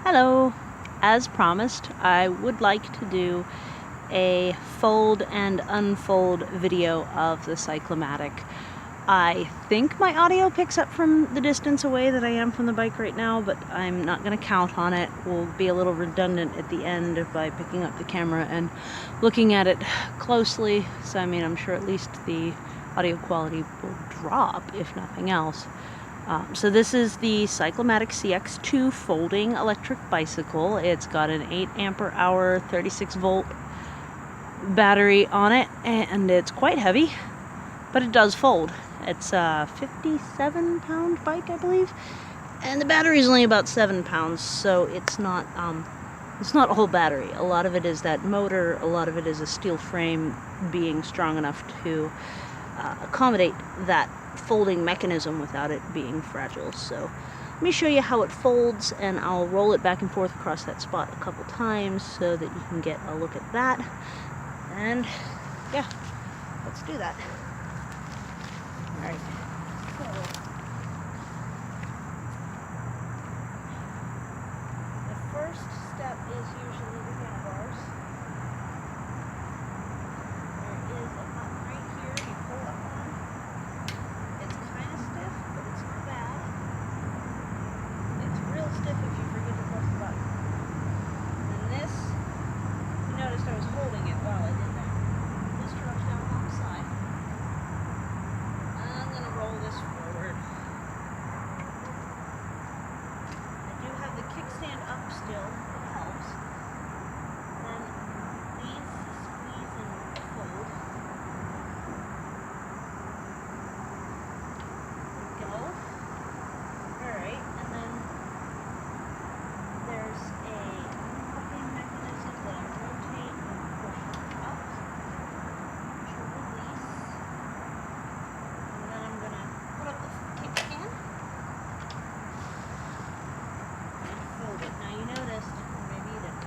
Hello! As promised, I would like to do a fold and unfold video of the Cyclamatic. I think my audio picks up from the distance away that I am from the bike right now, but I'm not going to count on it. We'll be a little redundant at the end by picking up the camera and looking at it closely. So I mean, I'm sure at least the audio quality will drop, if nothing else. So this is the Cyclamatic CX2 folding electric bicycle. It's got an 8 ampere hour 36 volt battery on it, and it's quite heavy, but it does fold. It's a 57 pound bike, I believe, and the battery is only about 7 pounds, so it's not a whole battery. A lot of it is that motor, a lot of it is a steel frame being strong enough to accommodate that folding mechanism without it being fragile. So let me show you how it folds, and I'll roll it back and forth across that spot a couple times so that you can get a look at that. And yeah, let's do that. All right. So, the first step is usually the handlebars. There is a button right here you pull up on. It's kind of stiff, but it's not bad. It's real stiff if you forget to press the button. And this, you noticed I was holding it while I did that. This drops down on the side. I'm going to roll this forward. I do have the kickstand up still. It helps. Then these squeeze and fold. Go. Alright, and then there's a cupping mechanism that I rotate and push up to release. And then I'm going to put up the kickstand and fold it. Now you noticed, or maybe that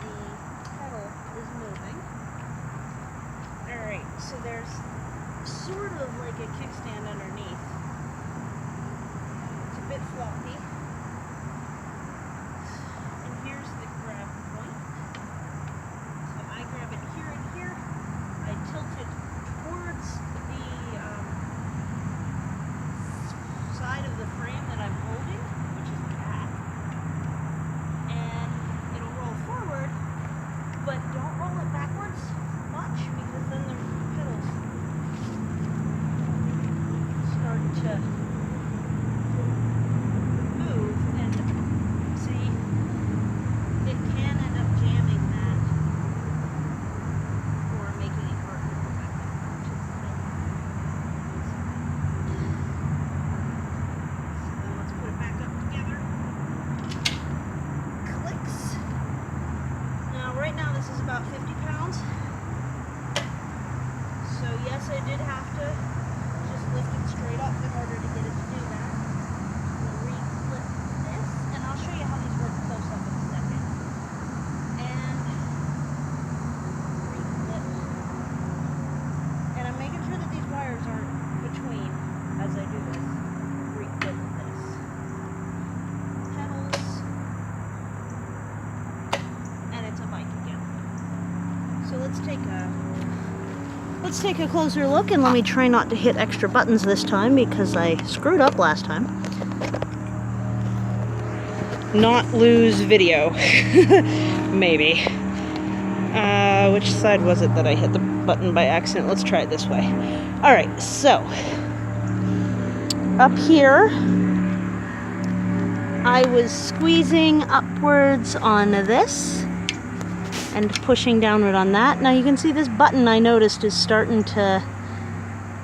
the pedal is moving. Alright, so there's sort of like a kickstand underneath. It's a bit floppy. And here's the grab point. So I grab it here and here. I tilt it towards the side of the frame that I'm holding, which is that. And it'll roll forward, but don't roll it backwards much, because then the pedals start to move, and see, it can end up jamming that or making it hard to go back up, which is the thing. So then let's put it back up together. Clicks. Now right now this is about 50 pounds. So yes, I did have to just lift it straight up in order to get it to do that. We'll re-flip this, and I'll show you how these work close up in a second. And re-flip. And I'm making sure that these wires aren't between as I do this. Re-flip this. Pedals. And it's a bike again. So let's take a closer look, and let me try not to hit extra buttons this time because I screwed up last time. Not lose video. Maybe. Which side was it that I hit the button by accident? Let's try it this way. Alright, so up here I was squeezing upwards on this and pushing downward on that. Now you can see this button, I noticed, is starting to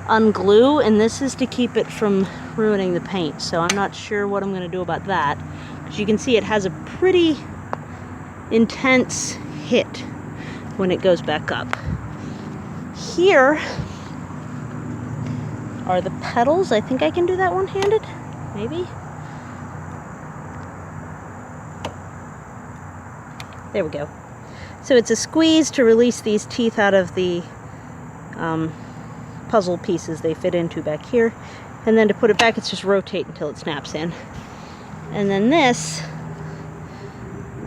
unglue, and this is to keep it from ruining the paint. So I'm not sure what I'm going to do about that, because you can see it has a pretty intense hit when it goes back up. Here are the pedals. I think I can do that one-handed, maybe. There we go. So it's a squeeze to release these teeth out of the puzzle pieces they fit into back here. And then to put it back, it's just rotate until it snaps in. And then this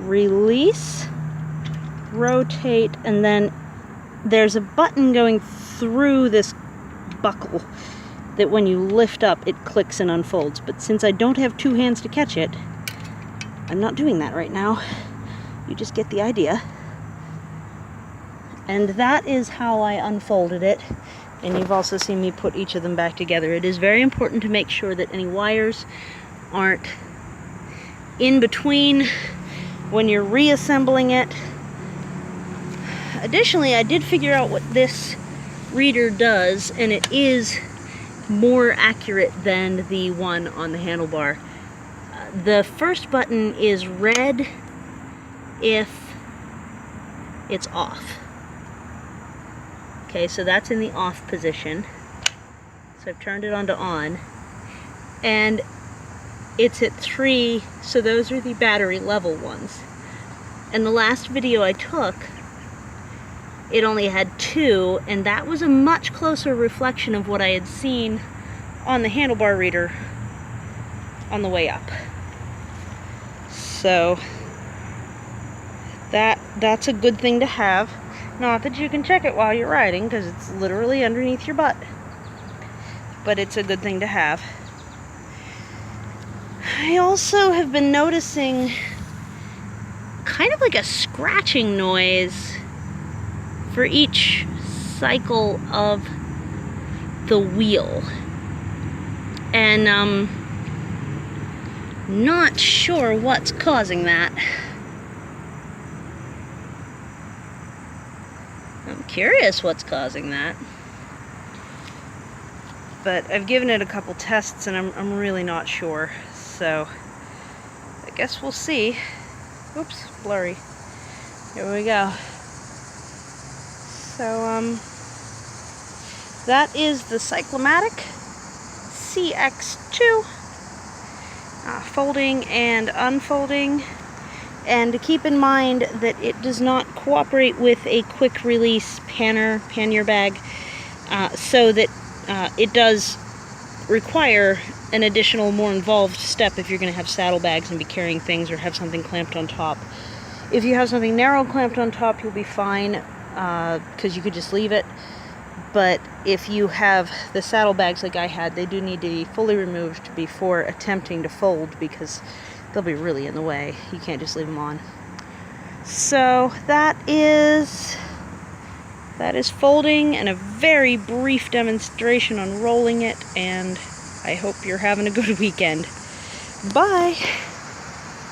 release, rotate, and then there's a button going through this buckle that when you lift up, it clicks and unfolds. But since I don't have two hands to catch it, I'm not doing that right now. You just get the idea. And that is how I unfolded it. And you've also seen me put each of them back together. It is very important to make sure that any wires aren't in between when you're reassembling it. Additionally, I did figure out what this reader does, and it is more accurate than the one on the handlebar. The first button is red if it's off. Okay, so that's in the off position. So I've turned it on to on. And it's at 3, so those are the battery level ones. And the last video I took, it only had 2, and that was a much closer reflection of what I had seen on the handlebar reader on the way up. So that's a good thing to have. Not that you can check it while you're riding, because it's literally underneath your butt. But it's a good thing to have. I also have been noticing kind of like a scratching noise for each cycle of the wheel. And not sure what's causing that. I'm curious what's causing that. But I've given it a couple tests and I'm really not sure. So I guess we'll see. Oops, blurry. Here we go. So that is the Cyclamatic CX2. Folding and unfolding. And to keep in mind that it does not cooperate with a quick release pannier bag, so that it does require an additional, more involved step if you're going to have saddlebags and be carrying things or have something clamped on top. If you have something narrow clamped on top, you'll be fine, because you could just leave it. But if you have the saddlebags like I had, they do need to be fully removed before attempting to fold, because they'll be really in the way. You can't just leave them on. So that is folding, and a very brief demonstration on rolling it, and I hope you're having a good weekend. Bye!